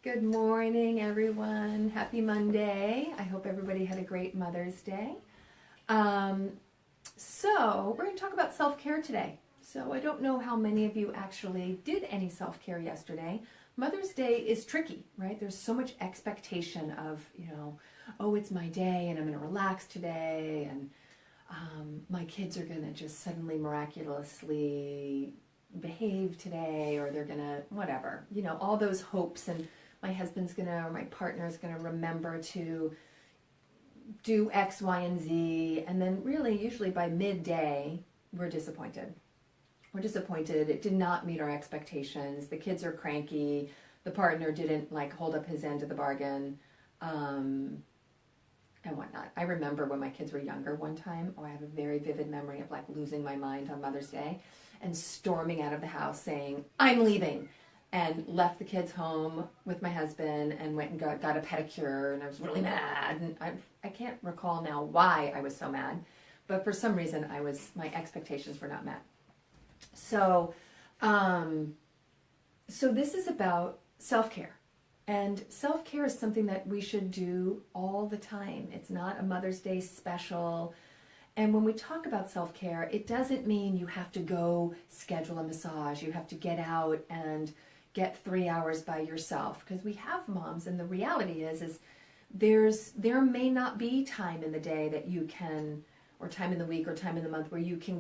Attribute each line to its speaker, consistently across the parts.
Speaker 1: Good morning, everyone. Happy Monday. I hope everybody had a great Mother's Day. So we're going to talk about self-care today. So I don't know how many of you actually did any self-care yesterday. Mother's Day is tricky, right? There's so much expectation of, oh, it's my day and I'm going to relax today and my kids are going to just suddenly miraculously behave today, or they're going to whatever, all those hopes, and my husband's going to, or my partner's going to remember to do X, Y, and Z, and then really usually by midday we're disappointed. It did not meet our expectations. The kids are cranky. The partner didn't hold up his end of the bargain, and whatnot. I remember when my kids were younger one time, I have a very vivid memory of losing my mind on Mother's Day and storming out of the house saying, I'm leaving, and left the kids home with my husband and went and got a pedicure, and I was really mad, and I can't recall now why I was so mad, but for some reason my expectations were not met. So this is about self-care. And self-care is something that we should do all the time. It's not a Mother's Day special. And when we talk about self-care, it doesn't mean you have to go schedule a massage. You have to get out and get 3 hours by yourself. Because we have moms, and the reality is there may not be time in the day that you can, or time in the week or time in the month where you can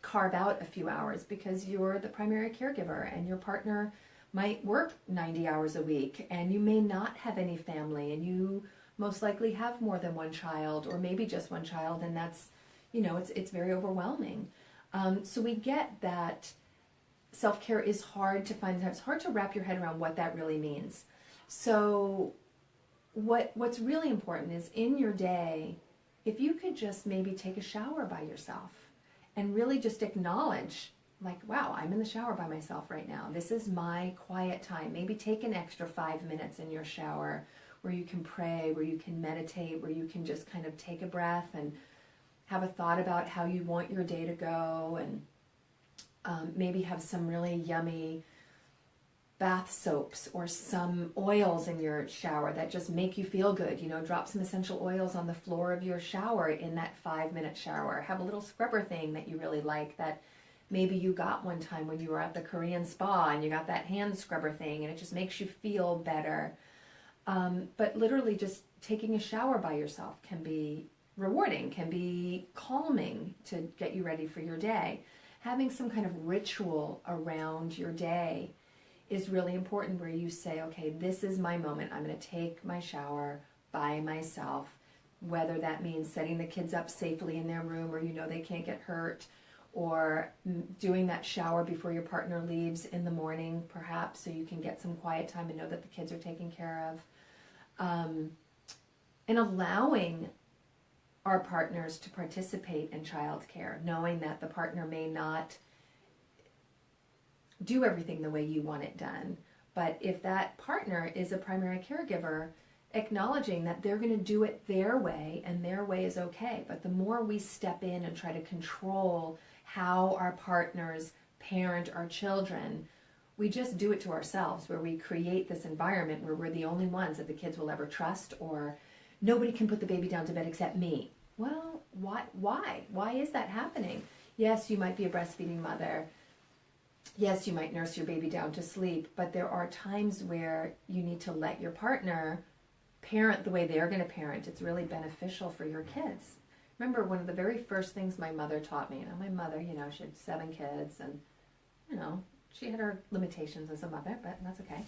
Speaker 1: carve out a few hours because you're the primary caregiver and your partner might work 90 hours a week, and you may not have any family, and you most likely have more than one child, or maybe just one child, and that's, it's very overwhelming. So we get that self-care is hard to find. It's hard to wrap your head around what that really means. So what's really important is in your day, if you could just maybe take a shower by yourself and really just acknowledge, wow, I'm in the shower by myself right now. This is my quiet time. Maybe take an extra 5 minutes in your shower where you can pray, where you can meditate, where you can just kind of take a breath and have a thought about how you want your day to go, and maybe have some really yummy bath soaps or some oils in your shower that just make you feel good. Drop some essential oils on the floor of your shower in that 5-minute shower. Have a little scrubber thing that you really like that maybe you got one time when you were at the Korean spa and you got that hand scrubber thing and it just makes you feel better. But literally just taking a shower by yourself can be rewarding, can be calming to get you ready for your day. Having some kind of ritual around your day is really important, where you say, okay, this is my moment. I'm going to take my shower by myself, whether that means setting the kids up safely in their room where they can't get hurt, or doing that shower before your partner leaves in the morning, perhaps, so you can get some quiet time and know that the kids are taken care of. And allowing our partners to participate in childcare, knowing that the partner may not do everything the way you want it done. But if that partner is a primary caregiver, acknowledging that they're going to do it their way and their way is okay. But the more we step in and try to control how our partners parent our children, we just do it to ourselves, where we create this environment where we're the only ones that the kids will ever trust, or nobody can put the baby down to bed except me. Well, why? Why is that happening? Yes, you might be a breastfeeding mother. Yes, you might nurse your baby down to sleep, but there are times where you need to let your partner parent the way they're going to parent. It's really beneficial for your kids. Remember, one of the very first things my mother taught me, my mother, she had 7 kids, and, she had her limitations as a mother, but that's okay.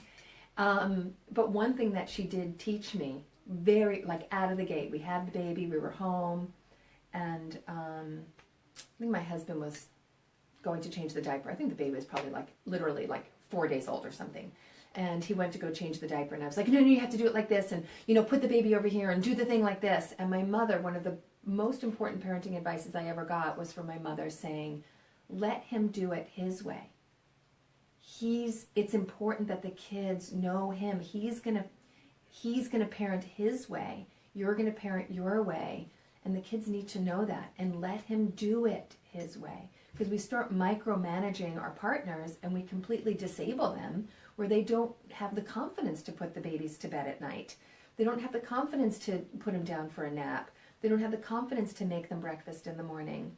Speaker 1: But one thing that she did teach me, very, out of the gate, we had the baby, we were home, and I think my husband was going to change the diaper. I think the baby was probably literally 4 days old or something. And he went to go change the diaper, and I was like, no, you have to do it like this, and, put the baby over here and do the thing like this. And my mother, one of the most important parenting advices I ever got was from my mother saying, let him do it his way. It's important that the kids know him. He's gonna parent his way. You're gonna parent your way. And the kids need to know that, and let him do it his way. Because we start micromanaging our partners and we completely disable them where they don't have the confidence to put the babies to bed at night. They don't have the confidence to put them down for a nap. They don't have the confidence to make them breakfast in the morning.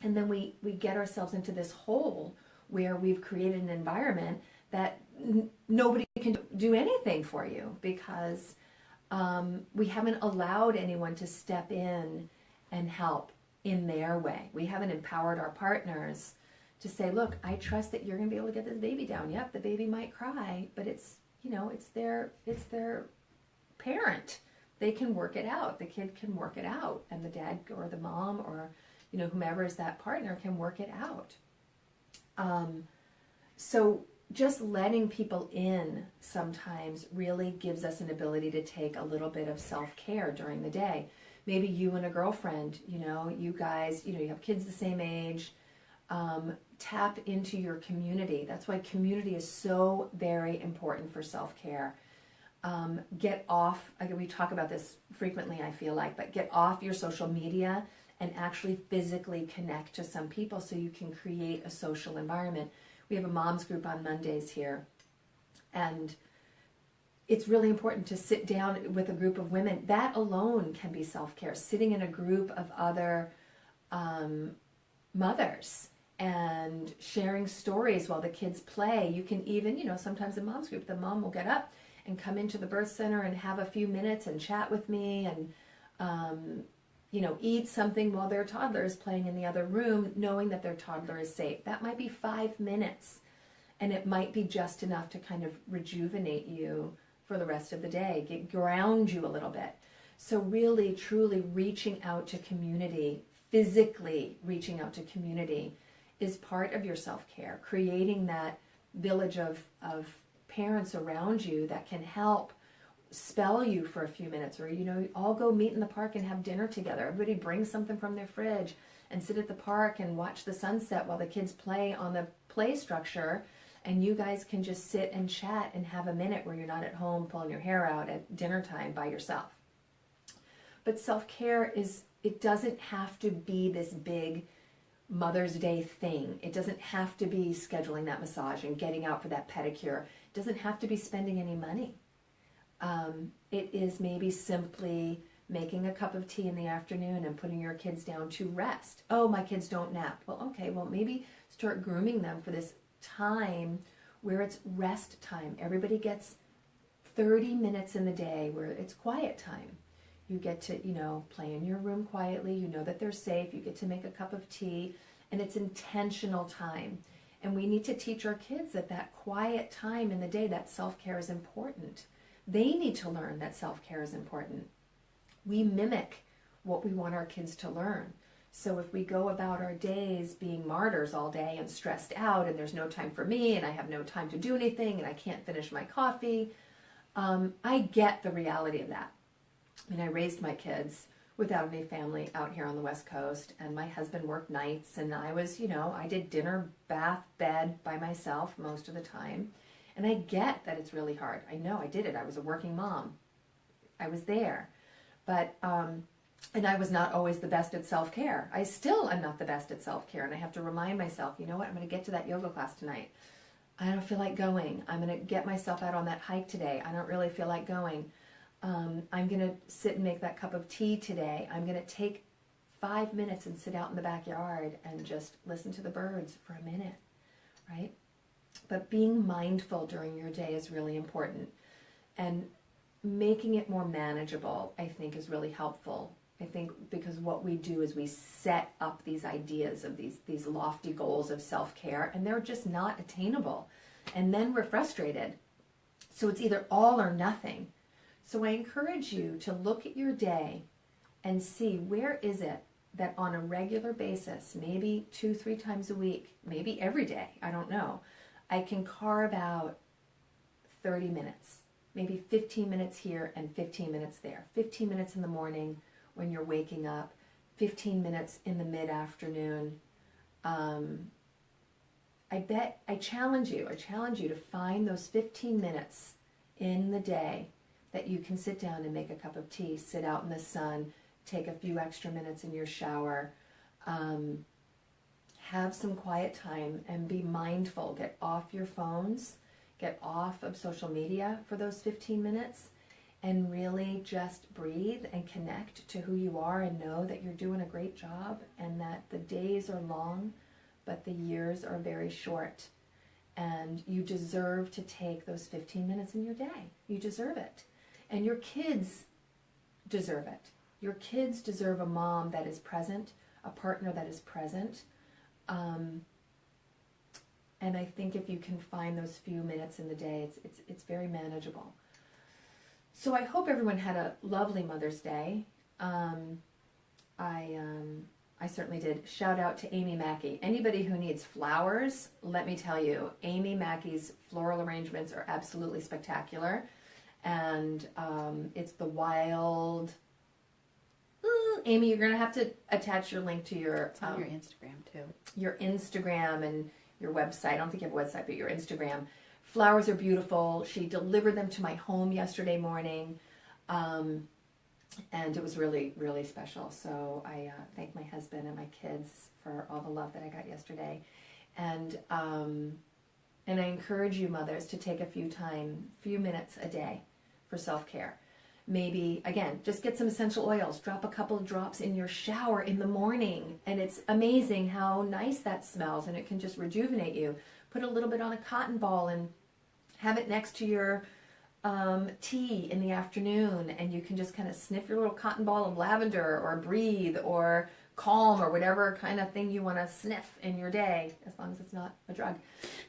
Speaker 1: And then we get ourselves into this hole where we've created an environment that nobody can do anything for you because we haven't allowed anyone to step in and help in their way. We haven't empowered our partners to say, look, I trust that you're going to be able to get this baby down. Yep, the baby might cry, but it's their parent. They can work it out. The kid can work it out, and the dad or the mom or whomever is that partner can work it out. So just letting people in sometimes really gives us an ability to take a little bit of self-care during the day. Maybe you and a girlfriend, you guys, you have kids the same age, tap into your community. That's why community is so very important for self-care. Get off, we talk about this frequently, I feel like, but get off your social media and actually physically connect to some people so you can create a social environment. We have a mom's group on Mondays here, and it's really important to sit down with a group of women. That alone can be self-care, sitting in a group of other mothers and sharing stories while the kids play. You can even, sometimes in mom's group, the mom will get up and come into the birth center and have a few minutes and chat with me and, eat something while their toddler is playing in the other room, knowing that their toddler is safe. That might be 5 minutes, and it might be just enough to kind of rejuvenate you for the rest of the day, ground you a little bit. So really, truly reaching out to community, physically reaching out to community is part of your self-care, creating that village of parents around you that can help spell you for a few minutes, or all go meet in the park and have dinner together. Everybody brings something from their fridge and sit at the park and watch the sunset while the kids play on the play structure, and you guys can just sit and chat and have a minute where you're not at home pulling your hair out at dinner time by yourself. But self-care it doesn't have to be this big Mother's Day thing. It doesn't have to be scheduling that massage and getting out for that pedicure. It doesn't have to be spending any money. It is maybe simply making a cup of tea in the afternoon and putting your kids down to rest. Oh, my kids don't nap. Well, okay, maybe start grooming them for this time where it's rest time. Everybody gets 30 minutes in the day where it's quiet time. You get to, play in your room quietly. You know that they're safe. You get to make a cup of tea, and it's intentional time. And we need to teach our kids that quiet time in the day, that self-care is important. They need to learn that self-care is important. We mimic what we want our kids to learn. So if we go about our days being martyrs all day and stressed out, and there's no time for me, and I have no time to do anything, and I can't finish my coffee, I get the reality of that. I raised my kids without any family out here on the West Coast, and my husband worked nights, and I was, I did dinner, bath, bed by myself most of the time. And I get that it's really hard. I know I did it. I was a working mom. I was there. But, and I was not always the best at self-care. I still am not the best at self-care. And I have to remind myself, you know what, I'm going to get to that yoga class tonight. I don't feel like going. I'm going to get myself out on that hike today. I don't really feel like going. I'm going to sit and make that cup of tea today. I'm going to take 5 minutes and sit out in the backyard and just listen to the birds for a minute, right? But being mindful during your day is really important. And making it more manageable, I think, is really helpful. I think because what we do is we set up these ideas of these lofty goals of self-care, and they're just not attainable. And then we're frustrated. So it's either all or nothing. So I encourage you to look at your day and see, where is it that on a regular basis, maybe 2-3 times a week, maybe every day, I don't know, I can carve out 30 minutes, maybe 15 minutes here and 15 minutes there. 15 minutes in the morning when you're waking up, 15 minutes in the mid-afternoon. I challenge you to find those 15 minutes in the day that you can sit down and make a cup of tea, sit out in the sun, take a few extra minutes in your shower, have some quiet time and be mindful. Get off your phones, get off of social media for those 15 minutes and really just breathe and connect to who you are and know that you're doing a great job and that the days are long, but the years are very short. And you deserve to take those 15 minutes in your day. You deserve it. And your kids deserve it. Your kids deserve a mom that is present, a partner that is present. And I think if you can find those few minutes in the day, it's very manageable. So I hope everyone had a lovely Mother's Day. I certainly did. Shout out to Amy Mackey. Anybody who needs flowers, let me tell you, Amy Mackey's floral arrangements are absolutely spectacular. And it's the wild... Amy, you're going to have to attach your link to your...
Speaker 2: It's on your Instagram, too.
Speaker 1: Your Instagram and your website. I don't think you have a website, but your Instagram. Flowers are beautiful. She delivered them to my home yesterday morning. And it was really, really special. So I thank my husband and my kids for all the love that I got yesterday. And I encourage you mothers to take a few minutes a day for self-care. Maybe, again, just get some essential oils. Drop a couple of drops in your shower in the morning. And it's amazing how nice that smells. And it can just rejuvenate you. Put a little bit on a cotton ball and have it next to your tea in the afternoon. And you can just kind of sniff your little cotton ball of lavender or breathe or calm or whatever kind of thing you want to sniff in your day, as long as it's not a drug.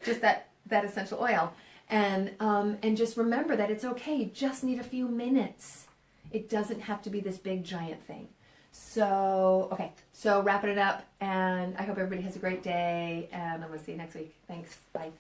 Speaker 1: Just that essential oil. And just remember that it's okay. You just need a few minutes. It doesn't have to be this big, giant thing. So, okay. So wrapping it up. And I hope everybody has a great day. And I'm going to see you next week. Thanks. Bye.